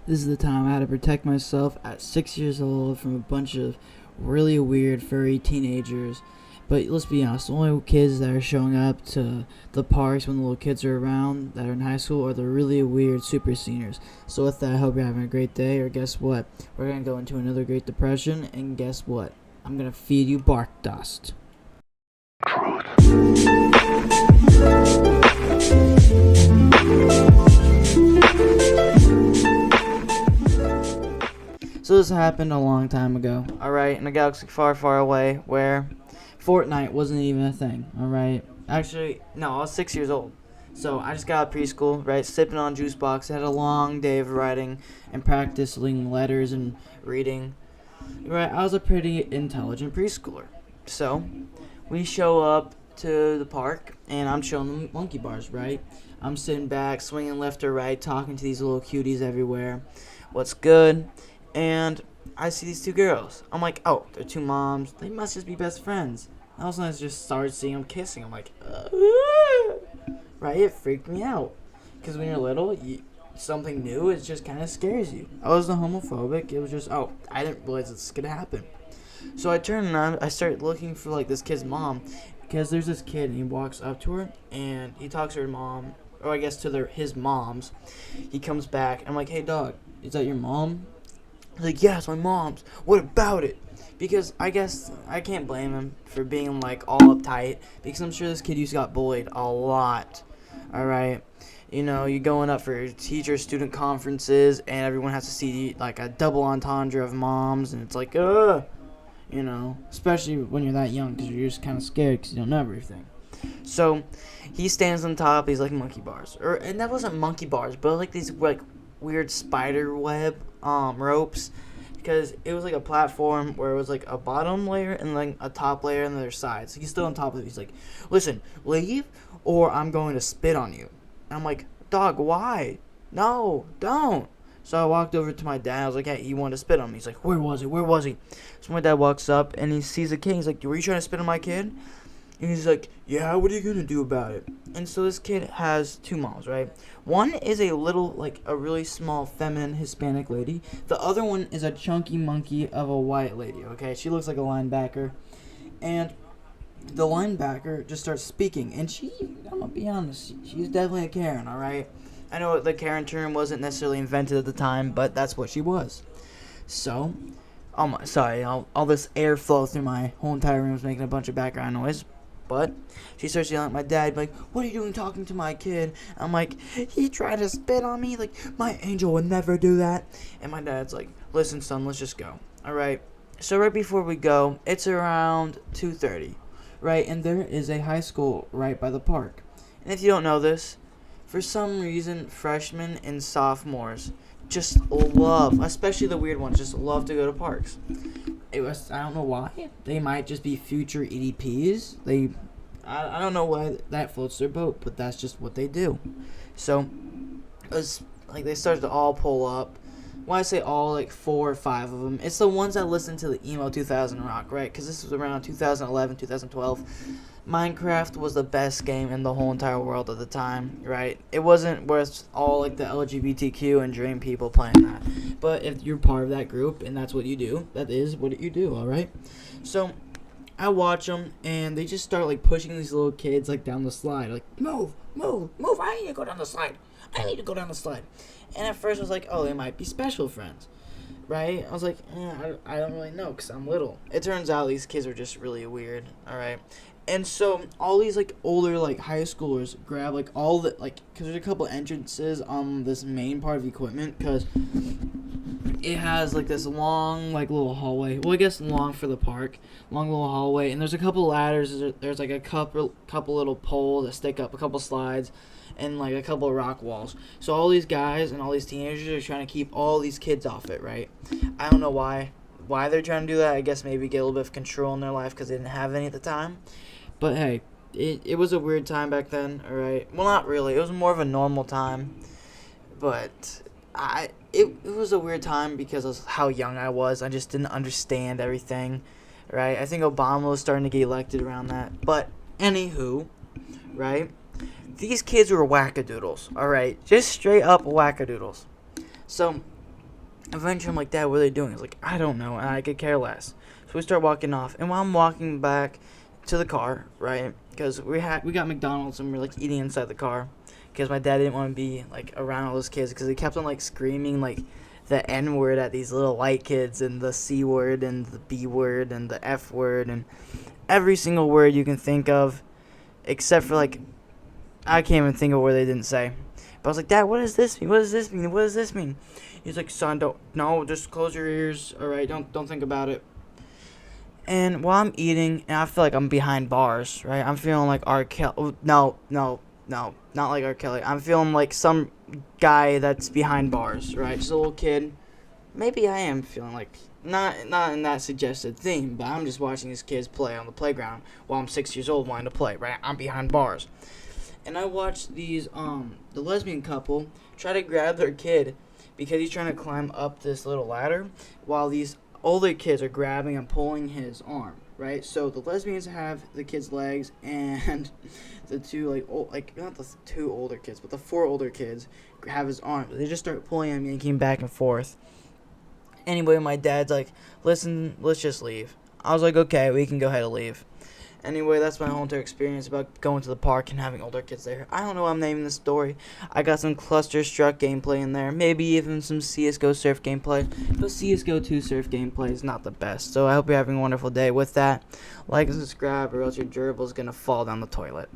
This is the time I had to protect myself at 6 years old from a bunch of really weird furry teenagers. But let's be honest, the only kids that are showing up to the parks when the little kids are around that are in high school are the really weird super seniors. So with that, I hope you're having a great day, or guess what? We're going to go into another Great Depression, and guess what? I'm going to feed you bark dust. So this happened a long time ago, alright, in a galaxy far, far away, where Fortnite wasn't even a thing, alright? Actually, no, I was 6 years old. So I just got out of preschool, right, sipping on juice box. I had a long day of writing and practicing letters and reading. Right, I was a pretty intelligent preschooler. So we show up to the park, and I'm showing them monkey bars, right? I'm sitting back, swinging left or right, talking to these little cuties everywhere. What's good? And I see these two girls. I'm like, oh, they're two moms. They must just be best friends. All of a sudden, I just started seeing them kissing. I'm like, right? It freaked me out. Because when you're little, something new, it just kind of scares you. I wasn't homophobic. It was just, oh, I didn't realize it's going to happen. So I turned and I started looking for, like, this kid's mom. Because there's this kid, and he walks up to her, and he talks to her mom, or I guess to his moms. He comes back. I'm like, hey, dog, is that your mom? He's like, yeah, it's my mom's. What about it? Because I guess I can't blame him for being, like, all uptight. Because I'm sure this kid used to got bullied a lot. Alright? You know, you're going up for teacher-student conferences, and everyone has to see, like, a double entendre of moms. And it's like, ugh. You know, especially when you're that young, because you're just kind of scared because you don't know everything. So, he stands on top. He's like monkey bars. And that wasn't monkey bars, but like these, like, weird spider web ropes, because it was like a platform where it was like a bottom layer and like a top layer on the other side. So he's still on top of it. He's like, listen, leave or I'm going to spit on you. And I'm like, dog, why? No, don't. So I walked over to my dad. I was like, hey, he wanted to spit on me. He's like, where was he? So my dad walks up and he sees a kid. He's like, were you trying to spit on my kid? And he's like, yeah, what are you going to do about it? And so this kid has two moms, right? One is a little, like, a really small, feminine Hispanic lady. The other one is a chunky monkey of a white lady, okay? She looks like a linebacker. And the linebacker just starts speaking. And I'm going to be honest, she's definitely a Karen, all right? I know the Karen term wasn't necessarily invented at the time, but that's what she was. So, all this airflow through my whole entire room is making a bunch of background noise. But she starts yelling at my dad, like, what are you doing talking to my kid? I'm like, he tried to spit on me. Like, my angel would never do that. And my dad's like, listen, son, let's just go. All right. So right before we go, it's around 2:30, right? And there is a high school right by the park. And if you don't know this, for some reason, freshmen and sophomores just love, especially the weird ones, just love to go to parks. I don't know why. They might just be future EDPs. I don't know why that floats their boat, but that's just what they do. So, they started to all pull up. When I say all, like 4 or 5 of them, it's the ones that listen to the emo 2000 rock, right? Because this was around 2011, 2012. Minecraft was the best game in the whole entire world at the time, right? It wasn't worth all, like, the LGBTQ and Dream people playing that. But if you're part of that group and that's what you do, that is what you do, alright? So, I watch them, and they just start, like, pushing these little kids, like, down the slide. Like, move, I need to go down the slide. And at first I was like, oh, they might be special friends, right? I was like, I don't really know because I'm little. It turns out these kids are just really weird, alright? And so all these, like, older, like, high schoolers grab, like, all the, like, because there's a couple entrances on this main part of the equipment, because it has, like, this long, like, little hallway. Well, I guess long for the park. Long little hallway. And there's a couple ladders. There's like, a couple little poles that stick up, a couple slides, and, like, a couple of rock walls. So all these guys and all these teenagers are trying to keep all these kids off it, right? I don't know why they're trying to do that. I guess maybe get a little bit of control in their life because they didn't have any at the time. But hey, it was a weird time back then, alright? Well, not really. It was more of a normal time. But it was a weird time because of how young I was. I just didn't understand everything, right? I think Obama was starting to get elected around that. But anywho, right? These kids were wackadoodles, alright? Just straight up wackadoodles. So, Eventually, I'm like, Dad, what are they doing? He's like, I don't know, and I could care less. So we start walking off, and while I'm walking back to the car, right, because we got McDonald's and we were like eating inside the car, because my dad didn't want to be like around all those kids, because he kept on like screaming like the N word at these little white kids, and the C word, and the B word, and the F word, and every single word you can think of, except for like I can't even think of what they didn't say. But I was like, Dad, what does this mean? What does this mean? What does this mean? He's like, son, just close your ears. All right, don't think about it. And while I'm eating, and I feel like I'm behind bars, right? I'm feeling like R. Kelly. No, not like R. Kelly. I'm feeling like some guy that's behind bars, right? Just a little kid. Maybe I am feeling like not in that suggested theme, but I'm just watching these kids play on the playground while I'm 6 years old wanting to play, right? I'm behind bars. And I watched these the lesbian couple try to grab their kid because he's trying to climb up this little ladder while these older kids are grabbing and pulling his arm, right? So the lesbians have the kid's legs, and the two not the two older kids, but the four older kids have his arm. They just start pulling him, yanking back and forth. Anyway, my dad's like, listen, let's just leave. I was like, okay, we can go ahead and leave. Anyway, that's my whole entire experience about going to the park and having older kids there. I don't know what I'm naming this story. I got some Cluster Struck gameplay in there. Maybe even some CSGO Surf gameplay. But CSGO 2 Surf gameplay is not the best. So I hope you're having a wonderful day. With that, like and subscribe, or else your gerbil is going to fall down the toilet.